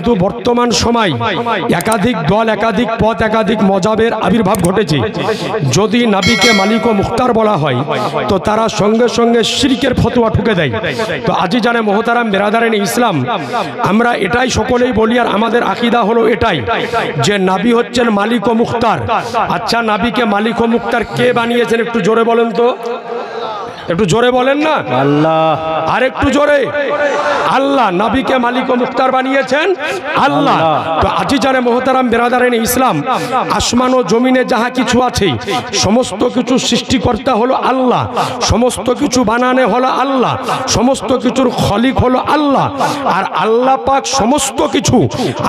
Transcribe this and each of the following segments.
কিন্তু বর্তমান সময় একাধিক দল, একাধিক পথ, একাধিক মজাবের আবির্ভাব ঘটেছে। যদি নবীকে মালিক ও মুখতার বলা হয় তো তারা সঙ্গে সঙ্গে শিরকের ফতোয়া ঠুকে দেয়। তো আজি জানে মোহতারাম বেরাদারানে ইসলাম, আমরা এটাই সকলেই বলি আর আমাদের আকীদা হলো এটাই যে নবী হচ্ছেন মালিক ও মুখতার। আচ্ছা, নবীকে মালিক ও মুখতার কে বানিয়েছেন একটু জোরে বলেন তো, একটু জোরে বলেন না। আল্লাহ। আর একটু জোরে। আল্লাহ। নবীকে মালিক ও মুখতার বানিয়েছেন আল্লাহ। তো আজি জানে মোহতারাম বেরাদারানে ইসলাম, আসমান ও জমিনে যাহা কিছু আছে সমস্ত কিছু সৃষ্টিকর্তা হলো আল্লাহ, সমস্ত কিছু বানানো হলো আল্লাহ, সমস্ত কিছুর খলিক হলো আল্লাহ। আর আল্লাহ পাক সমস্ত কিছু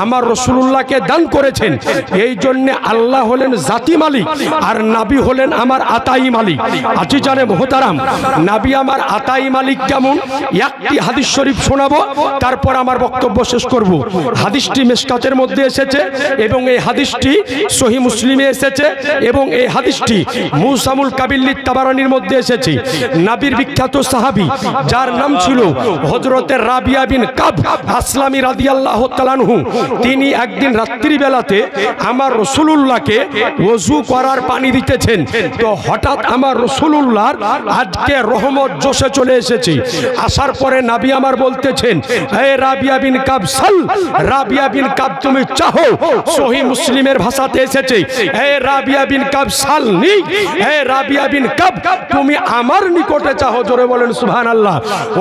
আমার রাসূলুল্লাহকে দান করেছেন। এই জন্য আল্লাহ হলেন জাতি মালিক আর নবী হলেন আমার আতাই মালিক। আজি জানে মোহতারাম, নবী আমার আতাই মালিক কেমন, একটি হাদিস শরীফ শোনাবো, তারপর আমার বক্তব্য শেষ করব। হাদিসটি মিশকাতের মধ্যে এসেছে এবং এই হাদিসটি সহিহ মুসলিমে এসেছে এবং এই হাদিসটি মুসামুল কাবিল্লিত তাবারানির মধ্যে এসেছে। নবীর বিখ্যাত সাহাবী যার নাম ছিল হযরতে রাবিয়া বিন কাব আসলামী রাদিয়াল্লাহু তাআলা আনহু, তিনি একদিন রাত্রি বেলাতে আমার রাসূলুল্লাহকে ওযু করার পানি দিতেছেন। তো হঠাৎ আমার রাসূলুল্লাহর আজকে রহমত জোশে চলে এসেছে। আসার পরে নবী আমার বলতেছেন, হে রাবিয়া বিন কাব সাল, রাবিয়া বিন কাব তুমি চাহো। সহিহ মুসলিমের ভাষাতে এসেছে, হে রাবিয়া বিন কাব সালনি, হে রাবিয়া বিন কাব তুমি আমার নিকটে চাহো। জোরে বলেন সুবহানাল্লাহ।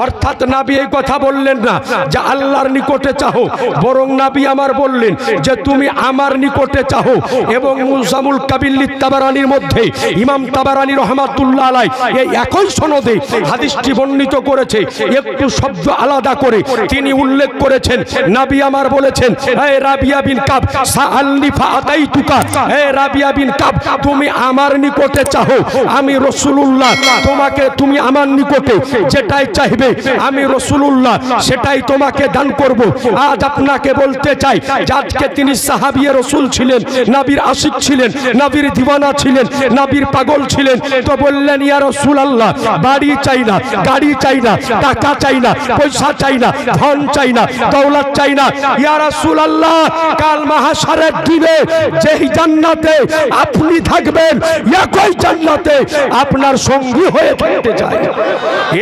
অর্থাৎ নবী এই কথা বললেন না যে আল্লাহর নিকটে চাহো, বরং নবী আমার বললেন যে তুমি আমার নিকটে চাহো। এবং মুসামুল কাবিল্লিত তাবারানির মধ্যে ইমাম তাবারানি রহমাতুল্লাহ আলাইহি এই একই সনদে হাদিসটি বর্ণিত করেছে, একটু শব্দ আলাদা করে তিনি উল্লেখ করেছেন। নবী আমার বলেছেন, হে রাবিয়া বিন কাব সাআলনি ফাআতাইতুকা, হে রাবিয়া বিন কাব তুমি আমার নিকটে চাহো, আমি রাসূলুল্লাহ তোমাকে, তুমি আমার নিকটে যেটাই চাইবে আমি রাসূলুল্লাহ সেটাই তোমাকে দান করব। আজ আপনাকে বলতে চাই যে আজকে তিনি সাহাবী রাসূল ছিলেন, নবীর আশিক ছিলেন, নবীর দিওয়ানা ছিলেন, নবীর পাগল ছিলেন। তো বললেন, ইয়া রাসূলুল্লাহ বাড়ি চাই না, গাড়ি চাই না, টাকা চাই না, পয়সা চাই না, ধন চাই না, দৌলত চাই না। ইয়া রাসূলুল্লাহ কাল মাহশারের দিনে যেই জান্নাতে আপনি থাকবেন একই জান্নাতে আপনার সঙ্গী হয়ে থাকতে চাই।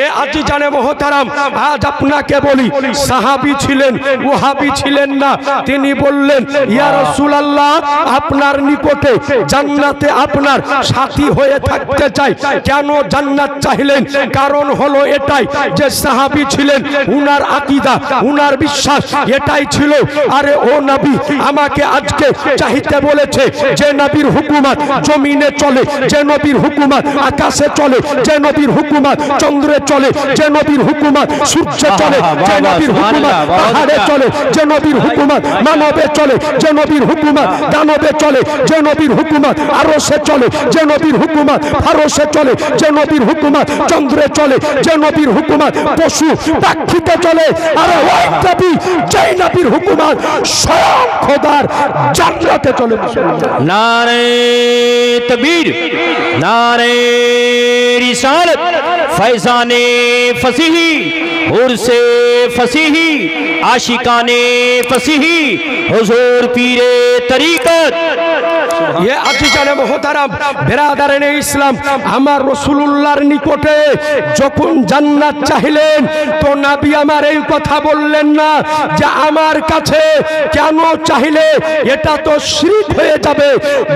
এ আজি জানে মোহতারাম, আজ আপনাকে বলি সাহাবী ছিলেন, ওয়াহাবী ছিলেন না। তিনি বললেন, ইয়া রাসূলুল্লাহ আপনার নিকটে জান্নাতে আপনার সাথী হয়ে থাকতে চাই। কেন জান্নাত চাইলেন? কারণ হলো এটাই যে সাহাবী ছিলেন, উনার আকীদা, উনার বিশ্বাস এটাই ছিল, আরে ও নবী আমাকে আজকে চাইতে বলেছে যে নবীর হুকুমত জমিনে চলে, যে নবীর হুকুমত আকাশে চলে, যে নবীর হুকুমত চন্দ্রে চলে, যে নবীর হুকুমত সূর্যে চলে, যে নবীর হুকুমত পাহাড়ে চলে, যে নবীর হুকুমত মানবে চলে, যে নবীর হুকুমত দানবে চলে, যে নবীর হুকুমত আরশে চলে, যে নবীর হুকুমত ফারশে চলে, যে নবীর হুকুমত চন্দ্রে চলে, যে নবীর হুকুমত পশু পাখিতে চলে, আরে ওই নবী যেই নবীর হুকুমত স্বয়ং খোদার জান্নাতে চলে। নারে তাকবীর, নারে রিসালাত, ফয়জানে ফসিহি, উরসে ফসিহি, আশিকানে ফসিহি, হুজুর পীরে তরিকত। ये আজিজানে মোহতারাম বেরাদারানে ইসলাম, আমার রাসূলুল্লাহর নিকটে যখন জান্নাত চাইলেন তো নবী আমার এই কথা বললেন না যে আমার কাছে কেন চাইলে এটা তো শিরক হয়ে যাবে,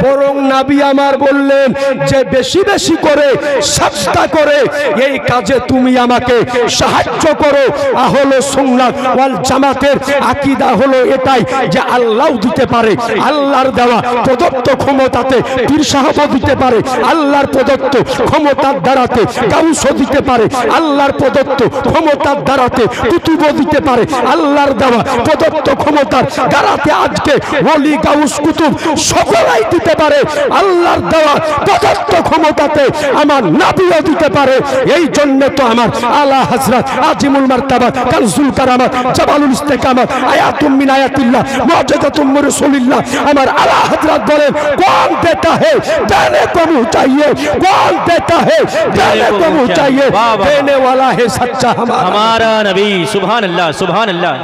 বরং নবী আমার বললেন যে বেশি বেশি করে সাজদা করে এই কাজে তুমি আমাকে সাহায্য করো। আহলে সুন্নাত ওয়াল জামাতের আকীদা হলো এটাই যে আল্লাহ দিতে পারে, আল্লাহর দেওয়া প্রদত্ত ক্ষমতাতে পীর সাহেব দিতে পারে, আল্লাহর প্রদত্ত ক্ষমতার দ্বারাতে গাউসও দিতে পারে, আল্লাহর প্রদত্ত ক্ষমতার দ্বারাতে কুতুব দিতে পারে, আল্লাহর দেওয়া প্রদত্ত ক্ষমতার দ্বারাতে আজকে ওলি গাউস কুতুব সকলাই দিতে পারে, আল্লাহর দেওয়া প্রদত্ত ক্ষমতাতে আমার নবীও দিতে পারে। এই জন্য তো আমার আলা হযরত আজিমুল মারতাবা কানজুল কারামাত জাবালুল ইস্তিকামাত আয়াতুম মিন আয়াতিল্লাহ মুআজ্জাজাতুম মির রাসূলিল্লাহ আমার আলা হযরত বলেন, कौन देता है देने को चाहिए, कौन देता है देने पहुंचाइए। देने वाला है सच्चा हमारा नबी। सुभान अल्लाह, सुभान अल्लाह,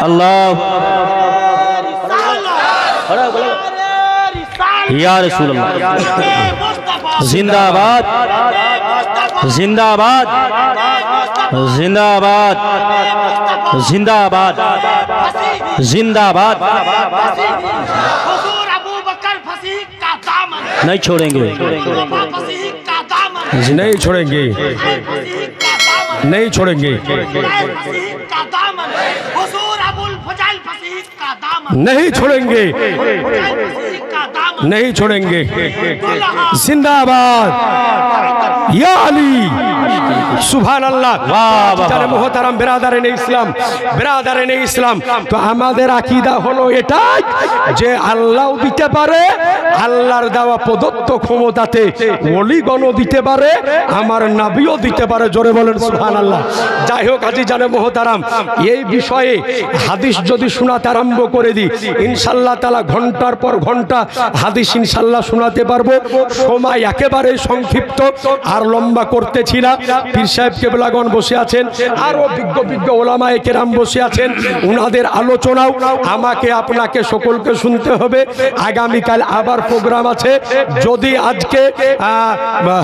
अल्लाह या रसूल अल्लाह। जिंदाबाद, जिंदाबाद, जिंदाबाद, जिंदाबाद, जिंदाबाद। नहीं छोड़ेंगे, नहीं छोड़ेंगे, नहीं छोड़ेंगे, नहीं छोड़ेंगे, नहीं छोड़ेंगे। जिंदाबाद या अली। सुभान अल्लाह। जाने मोहताराम बिरादाराने इस्लाम, बिरादाराने इस्लाम, तो आमादेर आकीदा हलो एटाई जे आल्लाह दिते पारे, आल्लाहर देওয়া প্রদত্ত ক্ষমতাতে ওলিগণও দিতে পারে, আমার নবীও দিতে পারে। জোরে বলেন সুবহানাল্লাহ। যাই হোক আজি জানে মোহতারাম, এই বিষয়ে হাদিস যদি শোনাতে আরম্ভ করে দিই ইনশাআল্লাহ তাআলা ঘন্টার পর ঘন্টা হাদিস ইনশাআল্লাহ শোনাতে পারবো। সময় একেবারে সংক্ষিপ্ত, আর লম্বা করতেছি না। পীর সাহেব কেবলাগণ বসে আছেন, আরো বিজ্ঞ বিজ্ঞ ওলামায়ে কেরাম বসে আছেন, ওনাদের আলোচনাও আমাকে আপনাকে সকলকে শুনতে হবে। আগামীকাল আবার প্রোগ্রাম আছে। যদি আজকে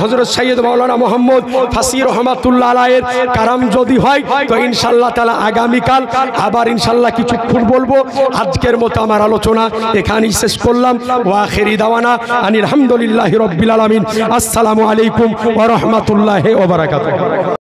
হযরত সৈয়দ মাওলানা মোহাম্মদ ফাসি রহমাতুল্লাহ আলাইহির কারাম যদি হয় তো ইনশাআল্লাহ তাআলা আগামীকাল আবার ইনশাআল্লাহ কিছুক্ষণ বলবো। আজকের মতো আমার আলোচনা এখানেই শেষ করলাম। ওয়া আখিরি দাওয়ানা আনিল হামদুলিল্লাহি রাব্বিল আলামিন। আসসালামু আলাইকুম ওয়া রাহমাতুল্লাহি ওয়া বারাকাতুহু।